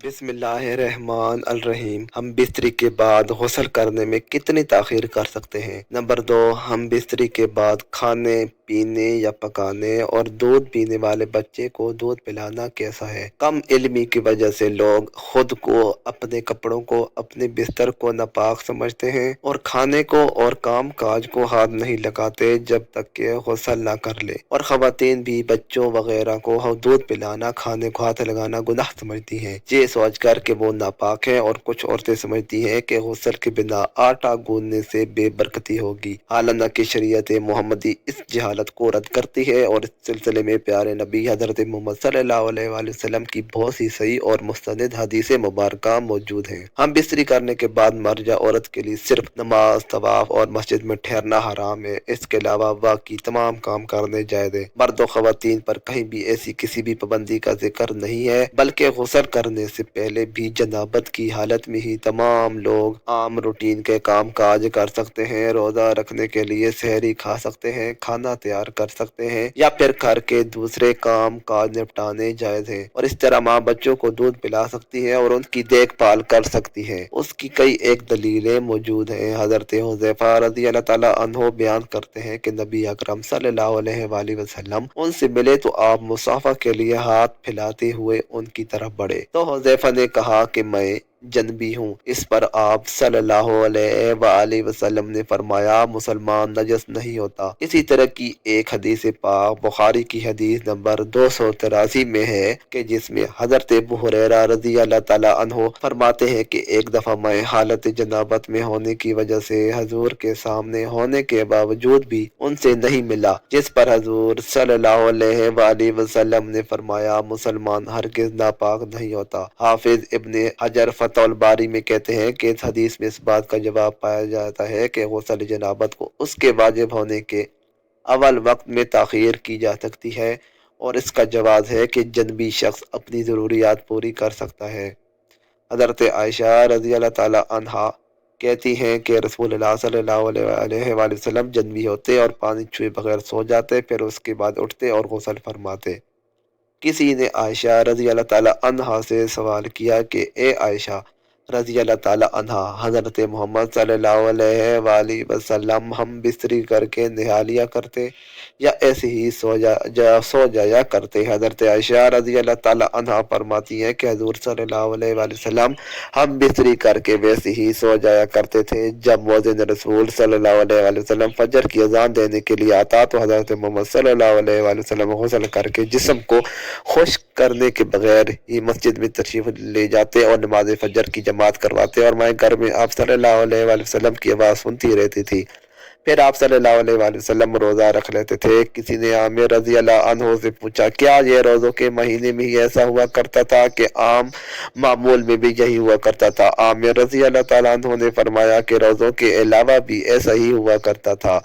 बिस्मिल्लाहिर्रहमानिर्रहीम। हम बिस्तरी के बाद गुस्ल करने में कितनी ताख़ीर कर सकते हैं? नंबर 2, हम बिस्तरी के बाद खाने पीने या पकाने और दूध पीने वाले बच्चे को दूध पिलाना कैसा है? कम इल्मी की वजह से लोग खुद को, अपने कपड़ों को, अपने बिस्तर को नापाक समझते हैं और खाने को और काम काज को हाथ नहीं लगाते जब तक कि गुस्ल ना कर ले। और ख़वातीन भी बच्चों वगैरह को दूध पिलाना, खाने को हाथ लगाना गुनाह समझती हैं, ये सोच कर कि वो नापाक है। और कुछ औरतें समझती हैं कि गुस्ल के बिना आटा गूंदने से बेबरकती होगी। हालांकि शरीयत मोहम्मदी इस जहालत को रद्द करती है और इस सिलसिले में प्यारे नबी हज़रत मोहम्मद सल्लल्लाहु अलैहि वसल्लम की बहुत सी सही और मुस्तनद हदीसें मुबारका मौजूद हैं। हम बिस्तरी करने के बाद मर्द या औरत के लिए सिर्फ नमाज, तवाफ और मस्जिद में ठहरना हराम है। इसके अलावा बाकी तमाम काम करने जायज़ है। मर्द और ख़वातीन पर कहीं भी ऐसी किसी भी पाबंदी का जिक्र नहीं है, बल्कि गुस्ल करने से पहले भी जनाबत की हालत में ही तमाम लोग आम रूटीन के काम काज कर सकते हैं। रोज़ा रखने के लिए सहरी खा सकते हैं, खाना तैयार कर सकते हैं या फिर घर के दूसरे काम काज निपटाने जायज़ है। और इस तरह माँ बच्चों को दूध पिला सकती है और उनकी देखभाल कर सकती है। उसकी कई एक दलीलें मौजूद हैं। हज़रत हुज़ैफा रज़ी अल्लाह ताला अन्हो बयान करते हैं कि नबी अकरम सल्लल्लाहु अलैहि वसल्लम उनसे मिले तो आप मुसाफा के लिए हाथ फैलाते हुए उनकी तरफ बढ़े, तो हुज़ैफा ने कहा कि मैं जनबी हूँ। इस पर आप सल्लल्लाहु अलैहि वसल्लम ने फरमाया, मुसलमान नजस नहीं होता। इसी तरह की एक हदीस पाक बुखारी की हदीस नंबर 283 में है कि जिसमें हजरत अबू हुरैरा रज़ी अल्लाह ताला अन्हो फरमाते हैं कि एक दफा मैं हालत जनाबत में होने की वजह से हजूर के सामने होने के बावजूद भी उनसे नहीं मिला, जिस पर हजूर सल्लल्लाहु अलैहि वसल्लम ने फरमाया, मुसलमान हरगिज नापाक नहीं होता। हाफिज इब्ने हजर फतहुल बारी में कहते हैं कि इस हदीस में इस बात का जवाब पाया जाता है कि गुस्ल जनाबत को उसके वाजिब होने के अव्वल वक्त में ताख़ीर की जा सकती है, और इसका जवाब है कि जनबी शख्स अपनी ज़रूरियात पूरी कर सकता है। हज़रत आयशा रज़ी अल्लाह ताला अन्हा कहती हैं कि रसूलुल्लाह सल्लल्लाहु अलैहि वसल्लम जनबी होते और पानी छुए बगैर सो जाते, फिर उसके बाद उठते और गुस्ल फरमाते। किसी ने आयशा रज़ी अल्लाह ताला अन्हा से सवाल किया कि ए आयशा रज़ी अल्लाह ताला अन्हा, हज़रत मोहम्मद सल्लल्लाहु अलैहि वसल्लम हम बिस्तरी करके नहा लिया करते या ऐसे ही सो जाया करते? हज़रत आयशा रज़ी अल्लाह ताला अन्हा फरमाती हैं कि हज़ूर सल्लल्लाहु अलैहि वसल्लम हम बिस्तरी करके वैसे ही सो जाया करते थे। जब मुअज्जिन रसूल सल्लल्लाहु अलैहि वसल्लम फजर की अजान देने के लिए आता तो हज़रत मोहम्मद सल्लल्लाहु अलैहि वसल्लम गुस्ल करके जिस्म को खुश्क करने के बगैर ही मस्जिद में तशरीफ ले जाते और नमाज फजर की जमात करवाते, और मैं घर में आप सल्लल्लाहु अलैहि वसल्लम की आवाज़ सुनती रहती थी। फिर आप सल्लल्लाहु अलैहि वसल्लम रोज़ा रख लेते थे। किसी ने आमिर रज़ी अल्लाह अन्हो से पूछा, क्या ये रोज़ों के महीने में ही ऐसा हुआ करता था कि आम मामूल में भी यही हुआ करता था? आमिर रज़ी अल्लाह ताला अन्हो ने फरमाया कि रोज़ों के अलावा भी ऐसा ही हुआ करता था।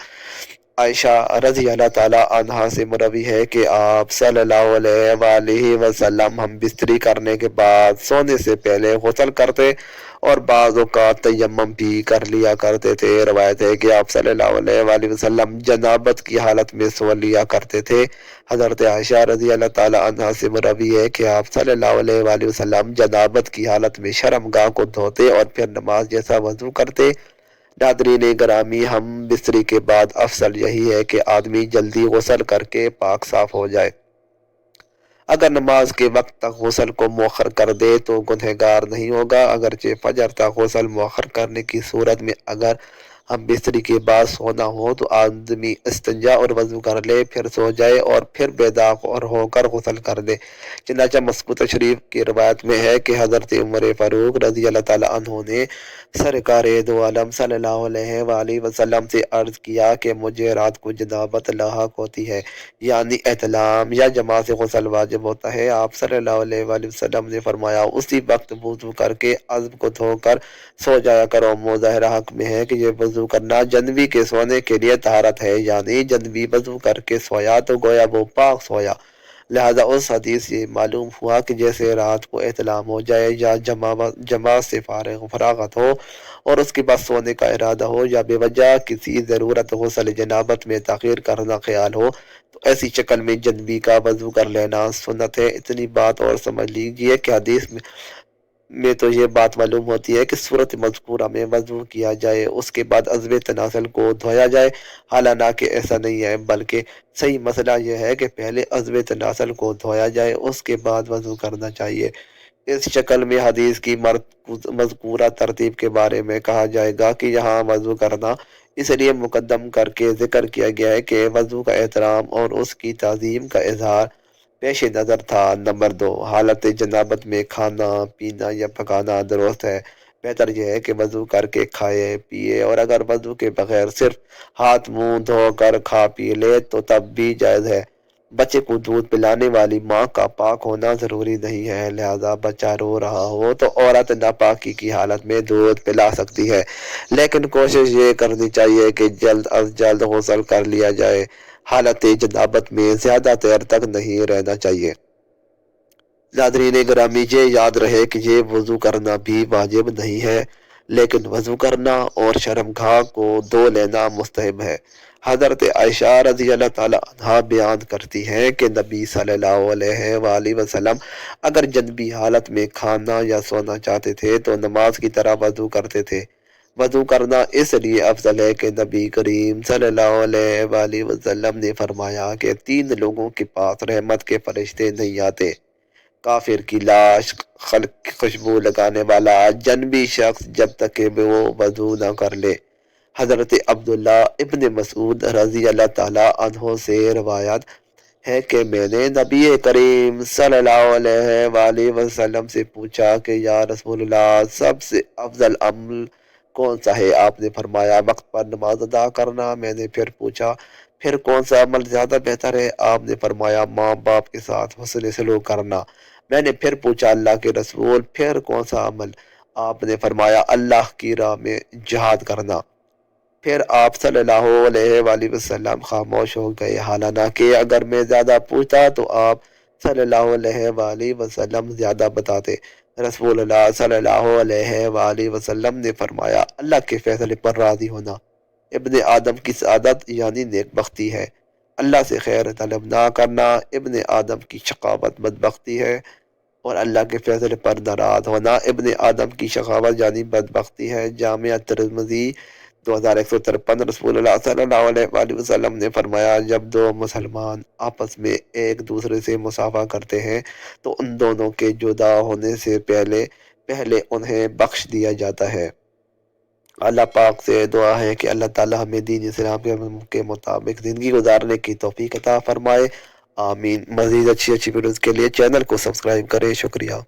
आयशा रज़ी अल्लाह ताला अन्हा से मरवी है कि आप सल्लल्लाहु अलैहि वसल्लम हम बिस्तरी करने के बाद सोने से पहले गुस्ल करते और बाज़ औक़ात तयम्मुम भी कर लिया करते थे। रवायत है कि आप सल्लल्लाहु अलैहि वसल्लम जनाबत की हालत में सो लिया करते थे। हज़रत आयशा रज़ी अल्लाह ताला अन्हा से मरवी है कि आप सल्लल्लाहु अलैहि वसल्लम जनाबत की हालत में शर्मगाह को धोते और फिर नमाज जैसा वज़ू करते। नादरीन ग्रामी, हम बिस्तरी के बाद अफसल यही है कि आदमी जल्दी गुस्ल करके पाक साफ हो जाए। अगर नमाज के वक्त तक गुस्ल को मौखर कर दे तो गुनहगार नहीं होगा। अगरचे फजर तक गुस्ल मौखर करने की सूरत में अगर हम बिस्तरी के बाद सोना हो तो आदमी इस्तिंजा और वजू कर ले, फिर सो जाए और फिर बेदाग और होकर गुस्ल कर दे। चनाचा मस्कुत शरीफ की रवायत में है कि हज़रत उमर फ़ारूक रज़ी अल्लाह ताला अन्हो ने सरकार दो आलम सल्लल्लाहु अलैहि वसल्लम से अर्ज़ किया कि मुझे रात को जनाबत लाहक होती है, यानी एहतलाम या जमा से गुस्ल वाजिब होता है। आप सल्लल्लाहु अलैहि वसल्लम ने फरमाया, उसी वक्त वज़ू करके अज़्म को धोकर सो जाया करो। मुज़ाहिरा हक में है कि ये वज़ू करना जनबी के सोने के लिए तहारत है, यानी जनबी वज़ू करके सोया तो गोया वो पाक सोया। लिहाजा उस हदीस से मालूम हुआ कि जैसे रात को एहतलाम हो जाए या जमा से फरागत हो और उसके बाद सोने का इरादा हो या बेवजह किसी ज़रूरत गुस्ल जनाबत में ताख़ीर करना ख्याल हो, तो ऐसी शक्ल में जनबी का वज़ू कर लेना सुन्नत है। इतनी बात और समझ लीजिए कि हदीस में میں تو یہ بات معلوم ہوتی ہے کہ صورت مذکورہ میں وضو کیا جائے اس کے بعد عضو تناسل کو دھویا جائے، حالانکہ ایسا نہیں ہے، بلکہ صحیح مسئلہ یہ ہے کہ پہلے عضو تناسل کو دھویا جائے اس کے بعد وضو کرنا چاہیے۔ اس شکل میں حدیث کی مذکورہ ترتیب کے بارے میں کہا جائے گا کہ یہاں وضو کرنا اس لیے مقدم کر کے ذکر کیا گیا ہے کہ وضو کا احترام اور اس کی تعظیم کا اظہار پیش نظر تھا۔ نمبر 2، حالت جنابت میں کھانا پینا یا پکانا درست ہے۔ بہتر یہ ہے کہ وضو کر کے کھائے پیے، اور اگر وضو کے بغیر صرف ہاتھ منہ دھو کر کھا پی لے تو تب بھی جائز ہے۔ بچے کو دودھ پلانے والی ماں کا پاک ہونا ضروری نہیں ہے، لہذا بچہ رو رہا ہو تو عورت ناپاکی کی حالت میں دودھ پلا سکتی ہے، لیکن کوشش یہ کرنی چاہیے کہ جلد از جلد غسل کر لیا جائے۔ حالت جنابت میں زیادہ دیر تک نہیں رہنا چاہیے۔ ناظرین گرامی، یہ یاد رہے کہ یہ وضو کرنا بھی واجب نہیں ہے، لیکن وضو کرنا اور شرمگاہ کو دھو لینا مستحب ہے۔ حضرت عائشہ رضی اللہ تعالی عنہا بیان کرتی ہیں کہ نبی صلی اللہ علیہ وآلہ وسلم اگر جنبی حالت میں کھانا یا سونا چاہتے تھے تو نماز کی طرح وضو کرتے تھے۔ وضو کرنا اس لیے افضل ہے کہ نبی کریم صلی اللہ علیہ وآلہ وسلم نے فرمایا کہ 3 لوگوں کے پاس رحمت کے فرشتے نہیں آتے: کافر کی لاش، خلق کی خوشبو لگانے والا جنبی شخص، جب تک کہ وہ وضو نہ کر لے۔ حضرت عبداللہ ابن مسعود رضی اللہ تعالیٰ عنہ سے روایت ہے کہ میں نے نبی کریم صلی اللہ علیہ وآلہ وسلم سے پوچھا کہ یا رسول اللہ، سب سے افضل عمل کون سا ہے؟ آپ نے فرمایا وقت پر نماز ادا کرنا۔ میں نے پھر پوچھا پھر کون سا عمل زیادہ بہتر ہے؟ آپ نے فرمایا ماں باپ کے ساتھ حسن سلوک کرنا۔ میں نے پھر پوچھا اللہ کے رسول پھر کون سا عمل؟ آپ نے فرمایا اللہ کی راہ میں جہاد کرنا۔ پھر آپ صلی اللہ علیہ وآلہ وسلم خاموش ہو گئے، حالانکہ اگر میں زیادہ پوچھتا تو آپ صلی اللہ علیہ وآلہ وسلم زیادہ بتاتے۔ رسول اللہ صلی اللہ علیہ وآلہ وسلم نے فرمایا اللہ کے فیصلے پر راضی ہونا ابن آدم کی سعادت یعنی نیک بختی ہے، اللہ سے خیر طلب نہ کرنا ابن آدم کی شقاوت بدبختی ہے، اور اللہ کے فیصلے پر ناراض ہونا ابن آدم کی شقاوت یعنی بدبختی ہے۔ جامعہ ترمذی 2153۔ رسول اللہ صلی اللہ علیہ وآلہ وسلم نے فرمایا جب 2 مسلمان آپس میں ایک دوسرے سے مصافحہ کرتے ہیں تو ان دونوں کے جدا ہونے سے پہلے انہیں بخش دیا جاتا ہے۔ اللہ پاک سے دعا ہے کہ اللہ تعالی ہمیں دین اسلام کے مطابق زندگی گزارنے کی توفیق عطا فرمائے، آمین۔ مزید اچھی ویڈیوز کے لیے چینل کو سبسکرائب کریں۔ شکریہ۔